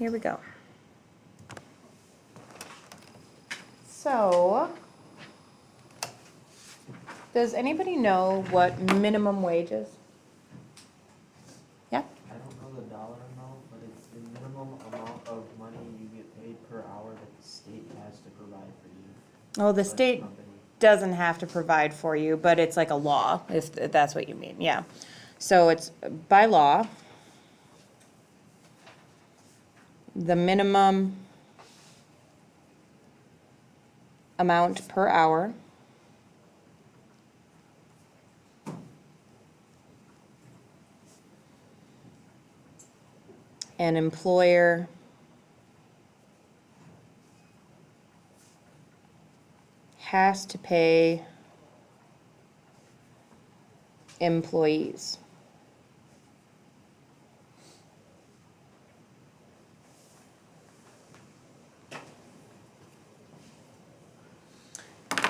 here we go. So, does anybody know what minimum wage is? Yeah? I don't know the dollar amount, but it's the minimum amount of money you get paid per hour that the state has to provide for you. Oh, the Like state company. doesn't have to provide for you, but it's like a law, if that's what you mean, yeah. So it's by law, the minimum amount per hour an employer has to pay employees.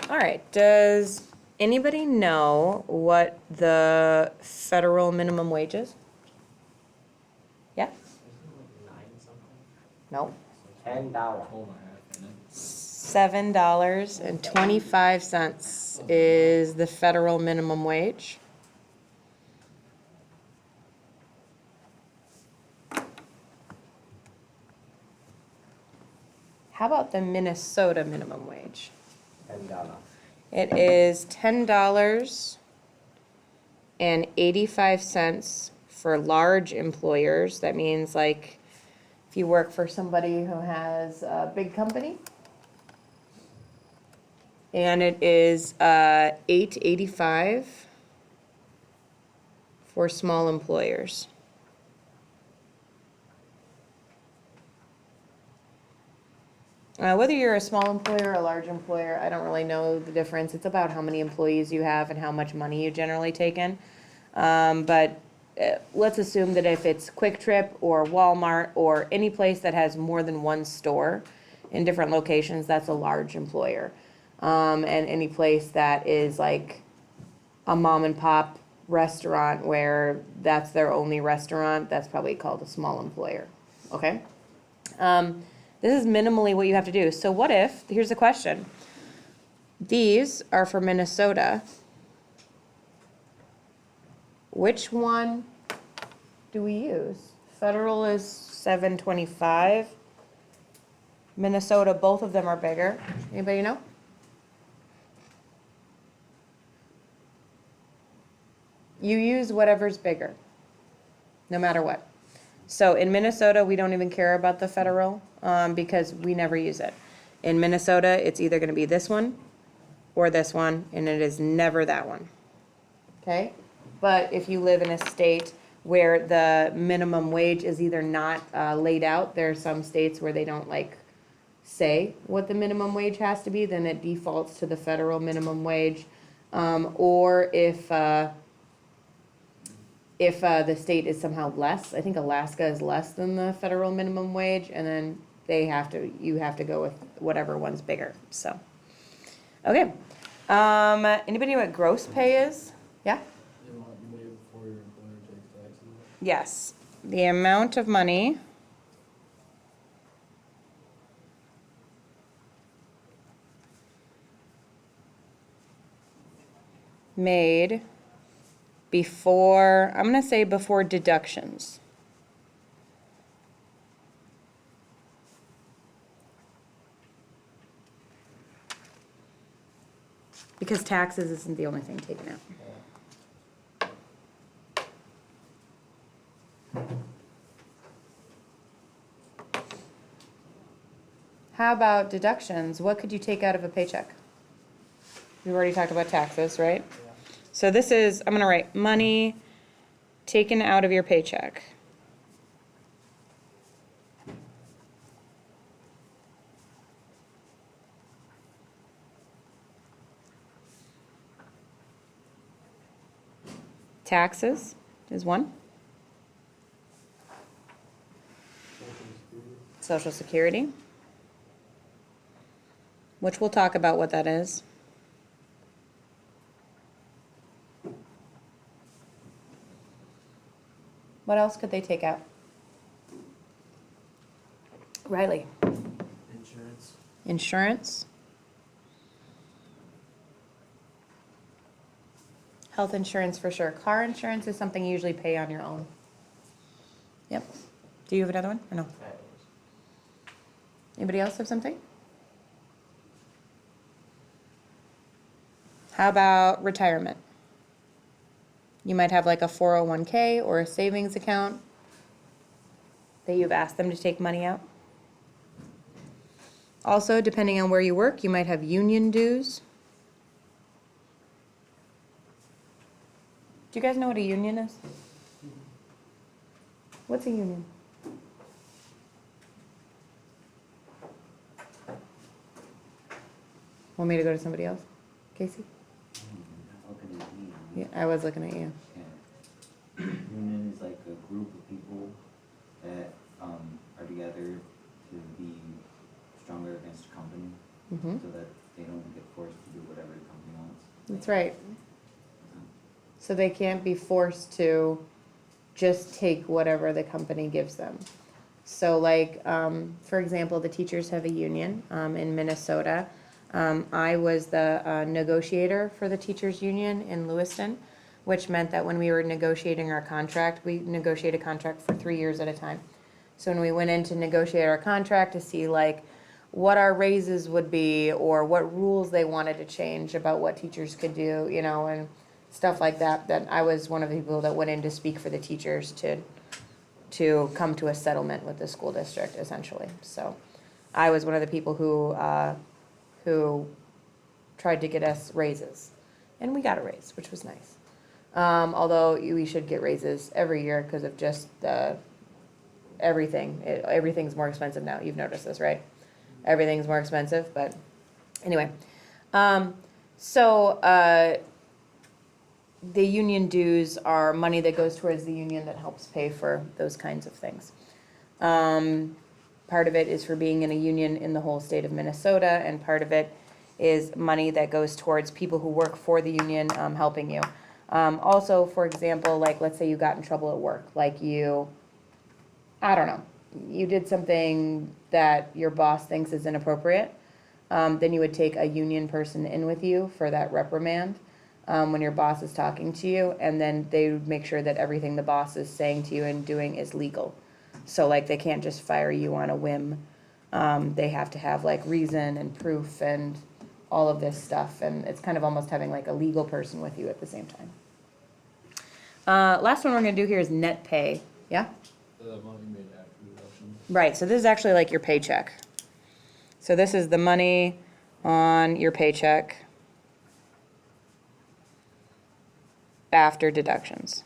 All right, does anybody know what the federal minimum wage is? Yeah? Isn't it like 9 something? No. $10. $7.25 is the federal minimum wage. How about the Minnesota minimum wage? $10. It is $10.85 for large employers. That means like if you work for somebody who has a big company. And it is $8.85 for small employers. Whether you're a small employer or a large employer, I don't really know the difference. It's about how many employees you have and how much money you generally take in. But let's assume that if it's Quick Trip or Walmart or any place that has more than one store in different locations, that's a large employer. And any place that is like a mom and pop restaurant where that's their only restaurant, that's probably called a small employer. Okay? This is minimally what you have to do. So what if, here's the question. These are for Minnesota. Which one do we use? Federal is $7.25. Minnesota, both of them are bigger. Anybody know? You use whatever's bigger, no matter what. So in Minnesota, we don't even care about the federal because we never use it. In Minnesota, it's either going to be this one or this one, and it is never that one. Okay? But if you live in a state where the minimum wage is either not laid out, there are some states where they don't like say what the minimum wage has to be, then it defaults to the federal minimum wage. Or if the state is somehow less, I think Alaska is less than the federal minimum wage, and then you have to go with whatever one's bigger, so. Okay, anybody know what gross pay is? Yeah? The amount you made before your employer takes taxes. Yes, the amount of money made before, I'm gonna say before deductions. Because taxes isn't the only thing taken out. How about deductions? What could you take out of a paycheck? We've already talked about taxes, right? Yeah. So this is, I'm gonna write money taken out of your paycheck. Taxes is one. Social Security, which we'll talk about what that is. What else could they take out? Riley? Insurance. Insurance? Health insurance for sure. Car insurance is something you usually pay on your own. Yep. Do you have another one or no? That is. Anybody else have something? How about retirement? You might have like a 401k or a savings account that you've asked them to take money out. Also, depending on where you work, you might have union dues. Do you guys know what a union is? What's a union? Want me to go to somebody else? Casey? Looking at me. Yeah, I was looking at you. Yeah. Union is like a group of people that are together to be stronger against a company, Mm-hmm. so that they don't get forced to do whatever the company wants. That's right. So they can't be forced to just take whatever the company gives them. So like, for example, the teachers have a union in Minnesota. I was the negotiator for the teachers union in Lewiston, which meant that when we were negotiating our contract, we negotiated a contract for 3 years at a time. So when we went in to negotiate our contract to see like what our raises would be or what rules they wanted to change about what teachers could do, you know, and stuff like that, that I was one of the people that went in to speak for the teachers to come to a settlement with the school district, essentially. So I was one of the people who tried to get us raises, and we got a raise, which was nice. Although we should get raises every year because of just everything. Everything's more expensive now. You've noticed this, right? Everything's more expensive, but anyway. The union dues are money that goes towards the union that helps pay for those kinds of things. Part of it is for being in a union in the whole state of Minnesota, and part of it is money that goes towards people who work for the union helping you. Also, for example, like let's say you got in trouble at work, like I don't know, you did something that your boss thinks is inappropriate, then you would take a union person in with you for that reprimand. When your boss is talking to you, and then they would make sure that everything the boss is saying to you and doing is legal. So like they can't just fire you on a whim. They have to have like reason and proof and all of this stuff, and it's kind of almost having like a legal person with you at the same time. Last one we're gonna do here is net pay. Yeah? The money made after deduction. Right, so this is actually like your paycheck. So this is the money on your paycheck after deductions.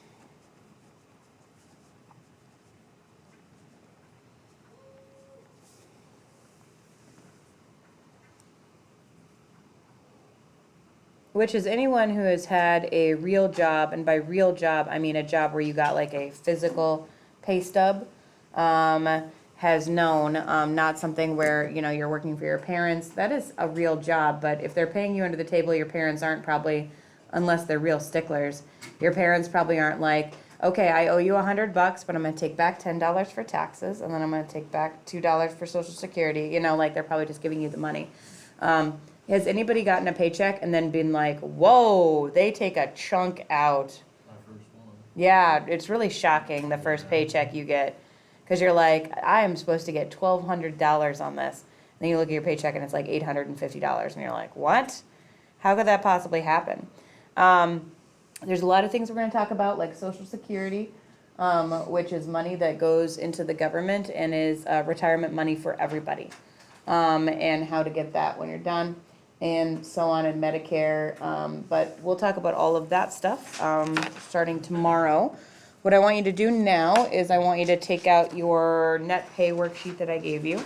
Which is anyone who has had a real job, and by real job, I mean a job where you got like a physical pay stub, has known, not something where, you know, you're working for your parents. That is a real job, but if they're paying you under the table, your parents aren't probably, unless they're real sticklers, your parents probably aren't like, okay, I owe you $100, but I'm gonna take back $10 for taxes, and then I'm gonna take back $2 for Social Security, you know, like they're probably just giving you the money. Has anybody gotten a paycheck and then been like, whoa, they take a chunk out? My first one. Yeah, it's really shocking, the first paycheck you get, because you're like, I am supposed to get $1,200 on this. Then you look at your paycheck and it's like $850, and you're like, what? How could that possibly happen? There's a lot of things we're going to talk about, like Social Security, which is money that goes into the government and is retirement money for everybody, and how to get that when you're done, and so on, and Medicare. But we'll talk about all of that stuff starting tomorrow. What I want you to do now is I want you to take out your net pay worksheet that I gave you.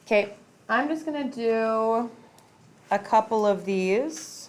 Okay, I'm just gonna do a couple of these.